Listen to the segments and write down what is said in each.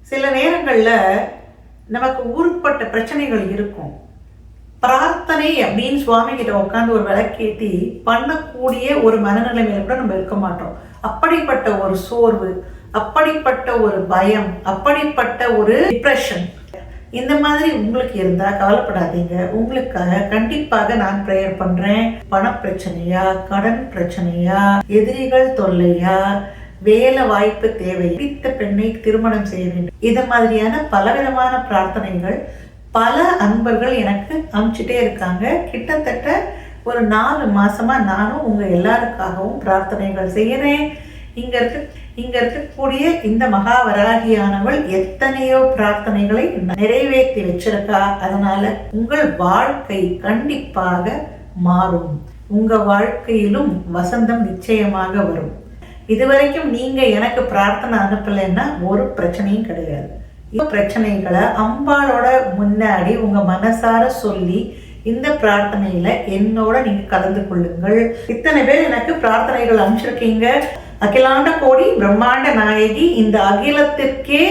சில நேரங்களில் நமக்கு ஊருப்பட்ட பிரச்சனைகள் இருக்கும். பிரார்த்தனை அப்படின்னு சுவாமி கிட்ட உட்காந்து ஒரு விளக்கேற்றி பண்ணக்கூடிய ஒரு மனநிலைமையில கூட நம்ம இருக்க மாட்டோம். அப்படிப்பட்ட ஒரு சோர்வு, அப்படிப்பட்ட ஒரு பயம், அப்படிப்பட்ட ஒரு டிப்ரெஷன், இந்த மாதிரி உங்களுக்கு இருந்தா கவலைப்படாதீங்க. உங்களுக்காக கண்டிப்பாக நான் ப்ரேயர் பண்றேன். பண பிரச்சனையா, கடன் பிரச்சனையா, எதிரிகள் தொல்லையா, வேலை வாய்ப்பு தேவை, பிடித்த பெண்ணை திருமணம் செய்ய வேண்டும், இது மாதிரியான பலவிதமான பிரார்த்தனைகள் பல அன்பர்கள் எனக்கு அனுப்பிச்சுட்டே இருக்காங்க. கிட்டத்தட்ட ஒரு 4 மாசமா நானும் உங்க எல்லாருக்காகவும் பிரார்த்தனைகள் செய்யறேன். இங்க இருக்கக்கூடிய இந்த மகாவராகியானவள் எத்தனையோ பிரார்த்தனைகளை நிறைவேற்றி வச்சிருக்கா. அதனால உங்கள் வாழ்க்கை கண்டிப்பாக மாறும். உங்க வாழ்க்கையிலும் வசந்தம் நிச்சயமாக வரும். இதுவரைக்கும் நீங்க எனக்கு பிரார்த்தனை அனுப்பலைன்னா ஒரு பிரச்சனையும் கிடையாது. இந்த பிரச்சனைகளை அம்பாளோட முன்னாடி உங்க மனசார சொல்லி இந்த பிரார்த்தனையில என்னோட நீங்க கலந்து கொள்ளுங்கள். இத்தனை பேர் எனக்கு பிரார்த்தனைகள் அனுப்பிச்சிருக்கீங்க. அகிலாண்ட கோடி பிரம்மாண்ட நாயகி, இந்த அகிலத்திற்கே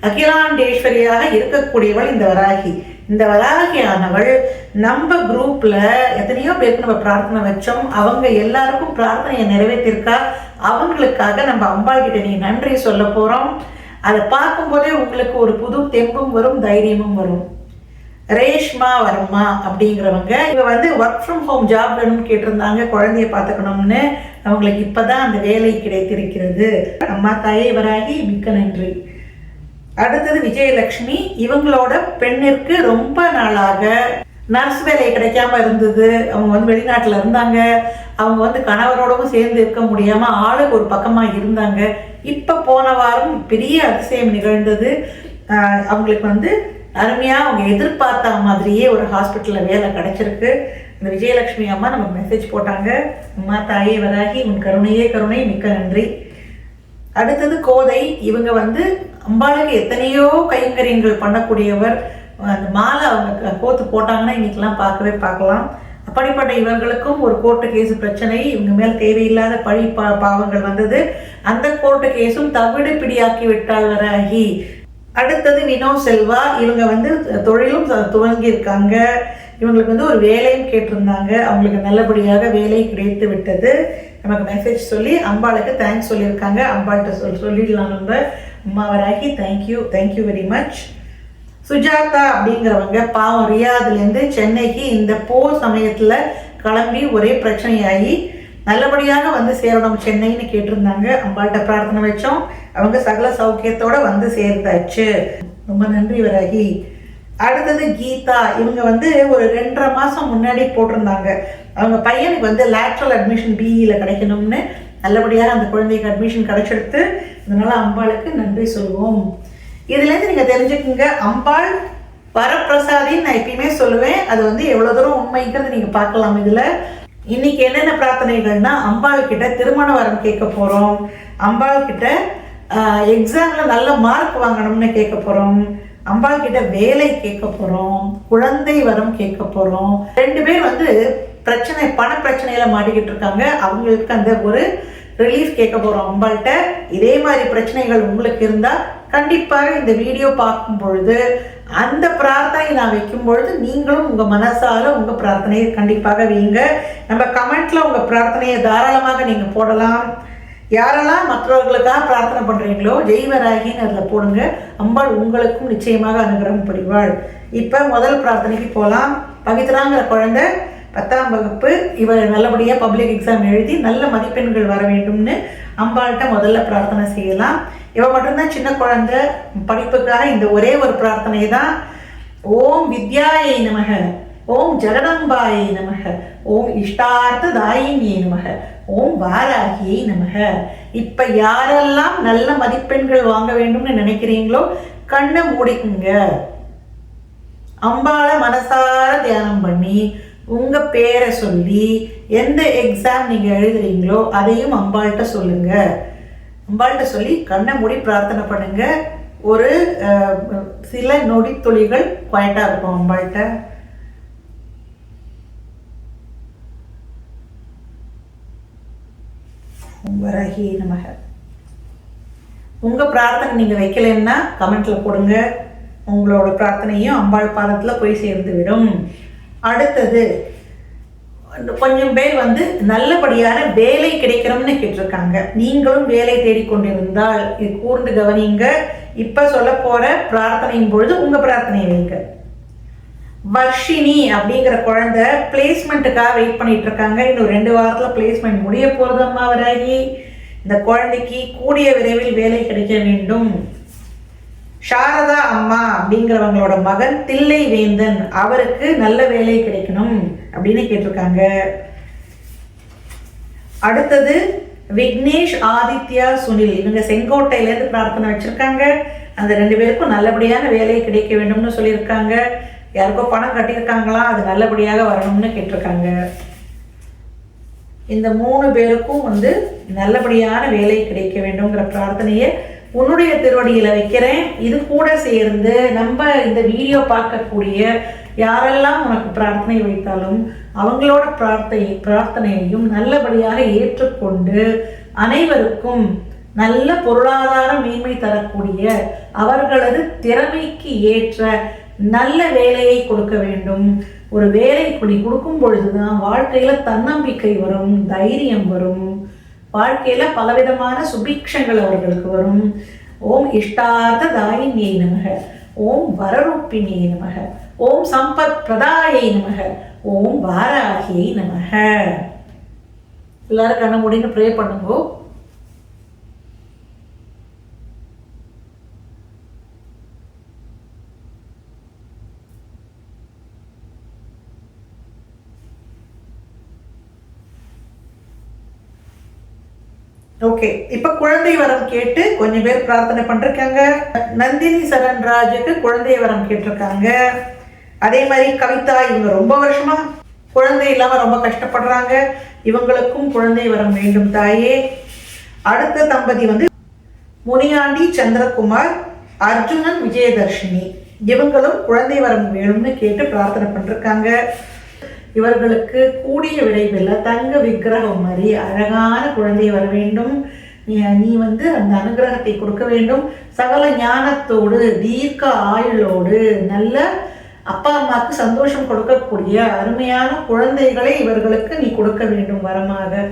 அகிலாண்டேஸ்வரியாக இருக்கக்கூடியவள் இந்த வராகி. இந்த வராகியானவள் நம்ம குரூப்ல எத்தனையோ பேருக்கு நம்ம பிரார்த்தனை வச்சோம். அவங்க எல்லாருக்கும் பிரார்த்தனையை நிறைவேற்றிருக்கா. அவங்களுக்காக நம்ம அம்பாள் கிட்ட நீ நன்றி சொல்ல போறோம். அதை பார்க்கும்போதே உங்களுக்கு ஒரு புது தெம்பும் வரும், தைரியமும் வரும். ரேஷ்மா வர்மா அப்படிங்கிறவங்க இவங்க ஒர்க் ஃப்ரம் ஹோம் ஜாப் வேணும்னு கேட்டிருந்தாங்க, குழந்தைய பார்த்துக்கணும்னு. அவங்களுக்கு இப்பதான் அந்த வேலை கிடைத்திருக்கிறது. அம்மா தாயே வராகி மிக்க நன்றி. அடுத்தது விஜயலட்சுமி. இவங்களோட பெண்ணிற்கு ரொம்ப நாளாக நர்ஸ் வேலை கிடைக்காம இருந்தது. அவங்க வெளிநாட்டுல இருந்தாங்க. அவங்க கணவரோடவும் சேர்ந்து இருக்க முடியாம ஆளுக்கு ஒரு பக்கமா இருந்தாங்க. இப்ப போன வாரம் பெரிய அதிசயம் நிகழ்ந்தது. அவங்களுக்கு அருமையா அவங்க எதிர்பார்த்த மாதிரியே ஒரு ஹாஸ்பிட்டல்ல வேலை கிடைச்சிருக்கு. இந்த விஜயலட்சுமி அம்மா நமக்கு மெசேஜ் போட்டாங்க. அம்மா தாயே வராகி உன் கருணையே கருணை, மிக்க நன்றி. அடுத்தது கோதை. இவங்க அம்பாளுக்கு எத்தனையோ கைங்கரியங்கள் பண்ணக்கூடியவர். அந்த மாலை அவங்க கோத்து போட்டாங்கன்னா இன்னைக்கெல்லாம் பார்க்கலாம். அப்படிப்பட்ட இவர்களுக்கும் ஒரு கோர்ட்டு கேஸ் பிரச்சனை. இவங்க மேல் தேவையில்லாத பழி பாவங்கள் வந்தது. அந்த கோர்ட்டு கேஸும் தவிடு பிடியாக்கி விட்டாள் வராகி. அடுத்தது வினோ செல்வா. இவங்க தொழிலும் துவங்கி இருக்காங்க. இவங்களுக்கு ஒரு வேலையும் கேட்டிருந்தாங்க. அவங்களுக்கு நல்லபடியாக வேலை கிடைத்து விட்டது. நமக்கு மெசேஜ் சொல்லி அம்பாளுக்கு தேங்க்ஸ் சொல்லியிருக்காங்க. அம்பாள்கிட்ட சொல்லிடலாம் நம்ம. அம்மா Varahi thank you very much. Sujatha அப்படிங்கிறவங்க பாவம் ரியாதுலேருந்து சென்னைக்கு இந்த போர் சமயத்தில் கிளம்பி ஒரே பிரச்சனையாகி நல்லபடியாக சேரணும் சென்னைன்னு கேட்டிருந்தாங்க. அம்பாள்கிட்ட பிரார்த்தனை வச்சோம். அவங்க சகல சௌக்கியத்தோட சேர்ந்தாச்சு. ரொம்ப நன்றி வராகி. அடுத்தது கீதா. இவங்க ஒரு 2.5 மாசம் முன்னாடி போட்டிருந்தாங்க. அவங்க பையனுக்கு லேட்ரல் அட்மிஷன் பிஇல கிடைக்கணும்னு. நல்லபடியாக அந்த குழந்தைக்கு அட்மிஷன் கிடைச்சிடுத்து. அதனால அம்பாளுக்கு நன்றி சொல்வோம். இதுலேருந்து நீங்க தெரிஞ்சுக்குங்க, அம்பாள் வரப்பிரசாதின்னு நான் எப்பயுமே சொல்லுவேன். அது எவ்வளவு தூரம் உண்மைங்கிறது நீங்க பார்க்கலாம். இதுல இன்னைக்கு என்னென்ன பிரார்த்தனைகள்னா, அம்பாள் கிட்ட திருமண வரம் கேட்க போறோம். அம்பாள் கிட்ட எக்ஸாம்ல நல்ல மார்க் வாங்கணும்னு கேட்க போறோம். அம்பாள் கிட்ட வேலை கேட்க போறோம். குழந்தை வரம் கேட்க போறோம். 2 பேர் பண பிரச்சனையில மாட்டிக்கிட்டு இருக்காங்க. அவங்களுக்கு அந்த ஒரு ரிலீஃப் கேட்க போறோம் அம்பாள்கிட்ட. இதே மாதிரி பிரச்சனைகள் உங்களுக்கு இருந்தா கண்டிப்பாக இந்த வீடியோ பார்க்கும் பொழுது அந்த பிரார்த்தனை நான் வைக்கும் பொழுது நீங்களும் உங்க மனசால உங்க பிரார்த்தனையை கண்டிப்பாக வைங்க. நம்ம கமெண்ட்ல உங்க பிரார்த்தனையை தாராளமாக நீங்க போடலாம். யாரெல்லாம் மற்றவர்களுக்காக பிரார்த்தனை பண்றீங்களோ ஜெய்வராகின்னு அதில் போடுங்க. அம்பாள் உங்களுக்கும் நிச்சயமாக அனுகிரகம் புரிவாள். இப்போ முதல் பிரார்த்தனைக்கு போகலாம். பவித்ராங்கிற குழந்தை 10ஆம் வகுப்பு. இவ நல்லபடியாக பப்ளிக் எக்ஸாம் எழுதி நல்ல மதிப்பெண்கள் வர வேண்டும்னு அம்பாள்கிட்ட முதல்ல பிரார்த்தனை செய்யலாம். இவ மட்டும்தான் சின்ன குழந்தை. படிப்புக்காக இந்த ஒரே ஒரு பிரார்த்தனை தான். ஓம் வித்யாயை நமக, ஓம் ஜெகதம்பாயை நமக, ஓம் இஷ்டார்த்த தாயினியை நமக, ஓம் வாராகியை நமக. இப்ப யாரெல்லாம் நல்ல மதிப்பெண்கள் வாங்க வேண்டும்னு நினைக்கிறீங்களோ கண்ணை மூடிக்குங்க. அம்பாளை மனசார தியானம் பண்ணி உங்க பேரை சொல்லி எந்த எக்ஸாம் நீங்க எழுதுறீங்களோ அதையும் அம்பாள்கிட்ட சொல்லுங்க. அம்பாள்கிட்ட சொல்லி கண்ணை மூடி பிரார்த்தனை பண்ணுங்க. ஒரு சில நொடி துளிகள் குவாய்ட்டா இருக்கும் அம்பாள்கிட்ட. வராகி நமக. உங்கள் பிரார்த்தனை நீங்கள் வைக்கலைன்னா கமெண்ட்டில் போடுங்க. உங்களோட பிரார்த்தனையும் அம்பாள் பாதத்தில் போய் சேர்ந்து விடும். அடுத்தது கொஞ்சம் பேர் நல்லபடியான வேலை கிடைக்கணும்னு கேட்டிருக்காங்க. நீங்களும் வேலை தேடிக்கொண்டிருந்தால் இது கூர்ந்து கவனிங்க. இப்போ சொல்ல போகிற பிரார்த்தனையின் பொழுது உங்கள் பிரார்த்தனையை வைங்க. வர்ஷினி அப்படிங்கிற குழந்தை பிளேஸ்மெண்ட்டுக்காக வெயிட் பண்ணிட்டு இருக்காங்க. இன்னும் 2 வாரத்தில் பிளேஸ்மெண்ட் முடிய போகிறது அம்மா வராகி. இந்த குழந்தைக்கு கூடிய விரைவில் வேலை கிடைக்க வேண்டும். சாரதா அம்மா அப்படிங்கிறவங்களோட மகன் தில்லை வேந்தன், அவருக்கு நல்ல வேலை கிடைக்கணும் அப்படின்னு கேட்டிருக்காங்க. அடுத்தது விக்னேஷ் ஆதித்யா சுனில், இவங்க செங்கோட்டையிலேருந்து பிரார்த்தனை வச்சிருக்காங்க. அந்த 2 பேருக்கும் நல்லபடியான வேலை கிடைக்க வேண்டும்னு சொல்லியிருக்காங்க. யாருக்கோ பணம் கட்டியிருக்காங்களா, அது நல்லபடியாக வரணும்னு கேட்டிருக்காங்க. இந்த 3 பேருக்கும் நல்லபடியான வேலை கிடைக்க வேண்டும்ங்கிற பிரார்த்தனையை உன்னுடைய திருவடியில் வைக்கிறேன். இது கூட சேர்ந்து நம்ம இந்த வீடியோ பார்க்கக்கூடிய யாரெல்லாம் உனக்கு பிரார்த்தனை வைத்தாலும் அவங்களோட பிரார்த்தனையையும் நல்லபடியாக ஏற்றுக்கொண்டு அனைவருக்கும் நல்ல பொருளாதார மேன்மை தரக்கூடிய அவர்களது திறமைக்கு ஏற்ற நல்ல வேலையை கொடுக்க வேண்டும். ஒரு வேலை கொடுக்கும் பொழுதுதான் வாழ்க்கையில தன்னம்பிக்கை வரும், தைரியம் வரும், வாழ்க்கையில பலவிதமான சுபிக்ஷங்கள் அவர்களுக்கு வரும். ஓம் இஷ்டார்த்த தாயின்யை நமக, ஓம் வரரூபிணியை நமக, ஓம் சம்பத் பிரதாயை நமக, ஓம் வாராகியை நமக. எல்லாரும் கண்ண முடின்னு ப்ரே பண்ணுங்க. ஓகே, இப்ப குழந்தை வரம் கேட்டு கொஞ்சம் பேர் பிரார்த்தனை பண்ணிருக்காங்க. நந்தினி சரண்ராஜுக்கு குழந்தை வரம் கேட்டிருக்காங்க. அதே மாதிரி கவிதா, இவங்க ரொம்ப வருஷமா குழந்தை இல்லாம ரொம்ப கஷ்டப்படுறாங்க. இவங்களுக்கும் குழந்தை வரம் வேண்டும் தாயே. அடுத்த தம்பதி முனியாண்டி சந்திரகுமார், அர்ஜுனன் விஜயதர்ஷினி, இவங்களும் குழந்தை வரம் வேணும்னு கேட்டு பிரார்த்தனை பண்ணிருக்காங்க. இவர்களுக்கு கூடிய விரைவில் தங்க விக்கிரகம் மாதிரி அழகான குழந்தை வர வேண்டும். நீ அந்த அனுகிரகத்தை கொடுக்க வேண்டும். சகல ஞானத்தோடு தீர்க்க ஆயுளோடு நல்ல அப்பா அம்மாவுக்கு சந்தோஷம் கொடுக்கக்கூடிய அருமையான குழந்தைகளை இவர்களுக்கு நீ கொடுக்க வேண்டும் வரமாக.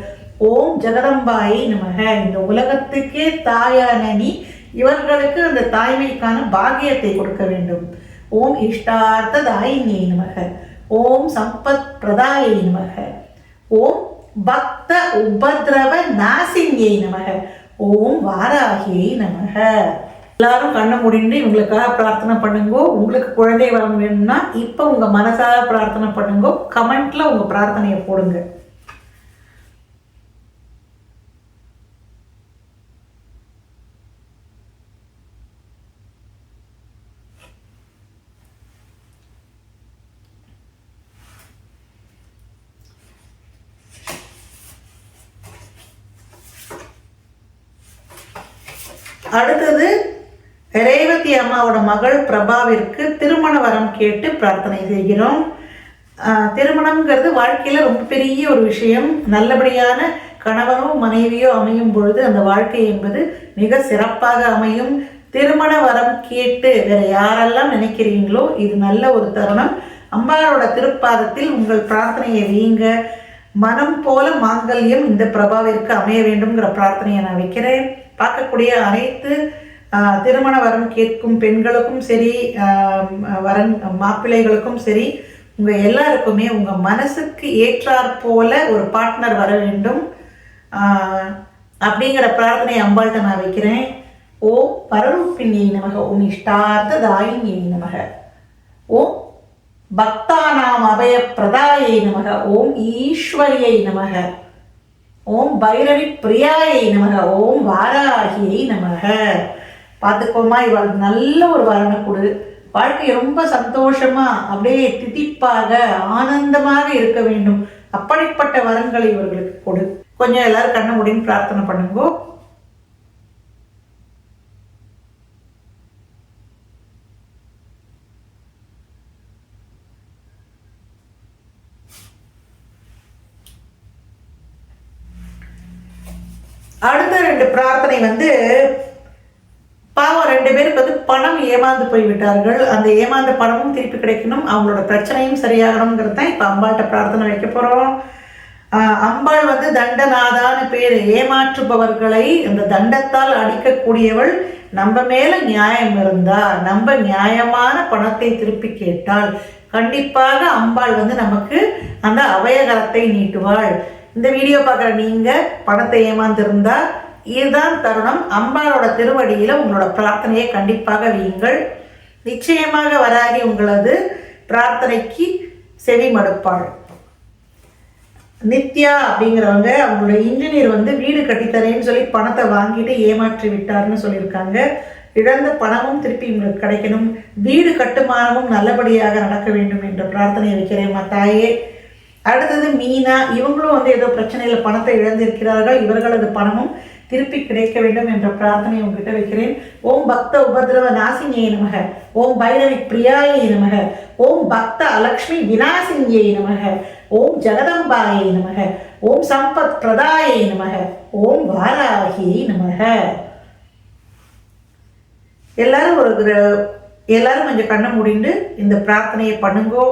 ஓம் ஜெகதம்பாயை நமக, இந்த உலகத்துக்கே தாயான நீ இவர்களுக்கு அந்த தாய்மைக்கான பாக்கியத்தை கொடுக்க வேண்டும். ஓம் இஷ்டார்த்த தாயின்யை நமக, ஓம் சம்பத் பிரதாயை நமக, ஓம் பக்த உபத்ரவ நாசின்யை நமக, ஓம் வாராகியை நமக. எல்லாரும் கண்ணை முடிந்து இவங்களுக்காக பிரார்த்தனை பண்ணுங்க. உங்களுக்கு குழந்தை வரம் வேணும்னா இப்போ உங்க மனசாக பிரார்த்தனை பண்ணுங்க. கமெண்ட்ல உங்க பிரார்த்தனையை போடுங்க. அடுத்தது ரேவதி அம்மாவோட மகள் பிரபாவிற்கு திருமண வரம் கேட்டு பிரார்த்தனை செய்கிறோம். திருமணம்ங்கிறது வாழ்க்கையில ரொம்ப பெரிய ஒரு விஷயம். நல்லபடியான கணவனோ மனைவியோ அமையும் பொழுது அந்த வாழ்க்கை என்பது மிக சிறப்பாக அமையும். திருமண வரம் கேட்டு வேற யாரெல்லாம் நினைக்கிறீங்களோ இது நல்ல ஒரு தருணம். அம்பாளோட திருப்பாதத்தில் உங்கள் பிரார்த்தனையை வைங்க. மனம் போல மாங்கல்யம் இந்த பிரபாவிற்கு அமைய வேண்டும்ங்கிற பிரார்த்தனையை நான் வைக்கிறேன். பார்க்கக்கூடிய அனைத்து திருமண வரம் கேட்கும் பெண்களுக்கும் சரி, வரன் மாப்பிள்ளைகளுக்கும் சரி, உங்கள் எல்லாருக்குமே உங்கள் மனசுக்கு ஏற்றாற் போல ஒரு பார்ட்னர் வர வேண்டும் அப்படிங்கிற பிரார்த்தனை அம்பாள்கிட்ட நான் வைக்கிறேன். ஓம் பரரூபிணியை நமக, ஓம் இஷ்டார்த்த தாயின்யை நமக, ஓம் பக்தானாம் அபய பிரதாயை நமக, ஓம் ஈஸ்வரியை நமக, ஓம் பைரவி பிரியாயை நமக, ஓம் வாராகியை நமக. பார்த்துக்கோமா, இவளுக்கு நல்ல ஒரு வரனை கொடு. வாழ்க்கை ரொம்ப சந்தோஷமா அப்படியே திதிப்பாக ஆனந்தமாக இருக்க வேண்டும். அப்படிப்பட்ட வரங்களை இவர்களுக்கு கொடு. கொஞ்சம் எல்லாரும் கண்ண முடியும் பிரார்த்தனை பண்ணுங்க. அடுத்த 2 பிரார்த்தனை பணம் ஏமாந்து போய்விட்டார்கள், அந்த ஏமாந்த பணமும் திருப்பி கிடைக்கணும், அவங்களோட பிரச்சனையும் சரியாகணுங்கிறது தான் இப்போ அம்பாள்கிட்ட பிரார்த்தனை வைக்க போகிறோம். அம்பாள் வந்து தண்டநாதான்னு பேர். ஏமாற்றுபவர்களை இந்த தண்டத்தால் அடிக்கக்கூடியவள். நம்ம மேல நியாயம் இருந்தா, நம்ம நியாயமான பணத்தை திருப்பி கேட்டால் கண்டிப்பாக அம்பாள் வந்து நமக்கு அந்த அபயகரத்தை நீட்டுவாள். இந்த வீடியோ பார்க்குற நீங்க பணத்தை ஏமாந்திருந்தா இதுதான் தருணம். அம்பாளோட திருவடியில உங்களோட பிரார்த்தனையை கண்டிப்பாக வையுங்கள். நிச்சயமாக வராகி உங்களது பிரார்த்தனைக்கு செவி மடுப்பாள். நித்யா அப்படிங்கிறவங்க அவங்களோட இன்ஜினியர் வந்து வீடு கட்டித்தரேன்னு சொல்லி பணத்தை வாங்கிட்டு ஏமாற்றி விட்டார்னு சொல்லியிருக்காங்க. இழந்த பணமும் திருப்பி உங்களுக்கு கிடைக்கணும், வீடு கட்டுமானமும் நல்லபடியாக நடக்க வேண்டும் என்ற பிரார்த்தனை வைக்கிறேம்மா தாயே. அடுத்தது மீனா, இவங்களும் வந்து ஏதோ பிரச்சனையில் பணத்தை இழந்திருக்கிறார்கள், இவர்களது பணமும் திருப்பி கிடைக்க வேண்டும் என்ற பிரார்த்தனை உங்ககிட்ட வைக்கிறேன். ஓம் பக்த உபதிரவ நாசினியை நமக, ஓம் பைரவி பிரியாயை நமக, ஓம் பக்த அலக்ஷ்மி விநாசினியை நமக, ஓம் ஜெகதம்பாயை நமக, ஓம் சம்பத் பிரதாயை நமக, ஓம் வாராகி நமக. எல்லாரும் கொஞ்சம் கண்ணை மூடிண்டு இந்த பிரார்த்தனையை பண்ணுங்கோ.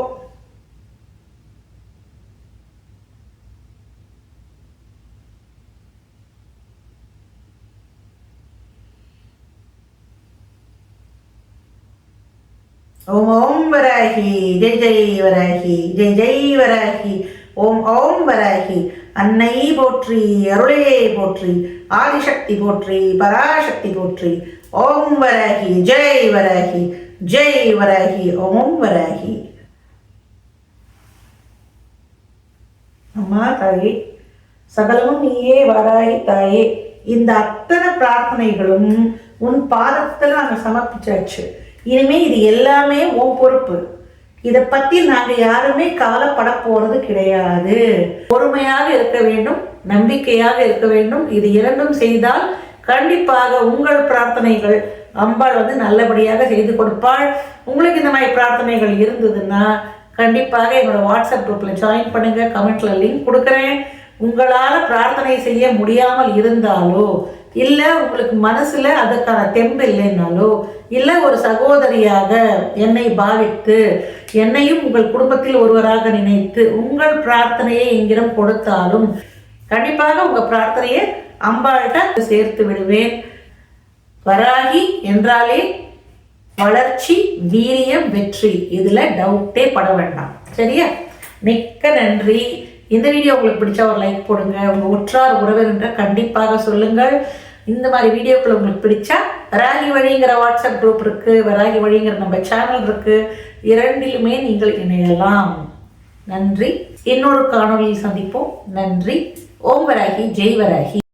ஓம் ஓம் வராகி, ஜெய் ஜெய் வராகி, ஜெய் ஜெய் வராகி, ஓம் ஓம் வராகி. அன்னை போற்றி, அருளையை போற்றி, ஆதிசக்தி போற்றி, பராசக்தி போற்றி. ஓம் வராகி, ஜெய் வராகி, ஜெய் வராகி, ஓம் வராகி. அம்மா தாயே, சகலமும் நீயே வராகி தாயே. இந்த அத்தனை பிரார்த்தனைகளும் உன் பாதத்தில் நாங்கள் சமர்ப்பிச்சாச்சு. இனிமே இது எல்லாமே உன் பொறுப்பு. இதை பற்றி நாங்கள் யாருமே கவலைப்பட போறது கிடையாது. பொறுமையாக இருக்க வேண்டும், நம்பிக்கையாக இருக்க வேண்டும். இது இரண்டும் செய்தால் கண்டிப்பாக உங்கள் பிரார்த்தனைகள் அம்பாள் வந்து நல்லபடியாக செய்து கொடுப்பாள். உங்களுக்கு இந்த மாதிரி பிரார்த்தனைகள் இருந்ததுன்னா கண்டிப்பாக என்னோட வாட்ஸ்அப் குரூப்பில் ஜாயின் பண்ணுங்க. கமெண்ட்ல லிங்க் கொடுக்குறேன். உங்களால் பிரார்த்தனை செய்ய முடியாமல் இருந்தாலோ, இல்லை உங்களுக்கு மனசில் அதுக்கான தெம்பு இல்லைன்னாலோ, இல்லை ஒரு சகோதரியாக என்னை பாவித்து என்னையும் உங்கள் குடும்பத்தில் ஒருவராக நினைத்து உங்கள் பிரார்த்தனையை எங்கிடம் கொடுத்தாலும் கண்டிப்பாக உங்கள் பிரார்த்தனையை அம்பாள்கிட்ட சேர்த்து விடுவேன். வராகி என்றாலே வளர்ச்சி, வீரியம், வெற்றி. இதில் டவுட்டே பட வேண்டாம். சரியா? மிக்க நன்றி. இந்த வீடியோ உங்களுக்கு பிடிச்சா ஒரு லைக் போடுங்க. உங்கள் உற்றார் உறவினர் கண்டிப்பாக சொல்லுங்கள். இந்த மாதிரி வீடியோக்கள் உங்களுக்கு பிடிச்சா வராகி வழிங்கிற வாட்ஸ்அப் குரூப் இருக்கு, வராகி வழிங்கிற நம்ம சேனல் இருக்கு, இரண்டிலுமே நீங்கள் இணையலாம். நன்றி. இன்னொரு காணொலியில் சந்திப்போம். நன்றி. ஓம் வராகி, ஜெய் வராகி.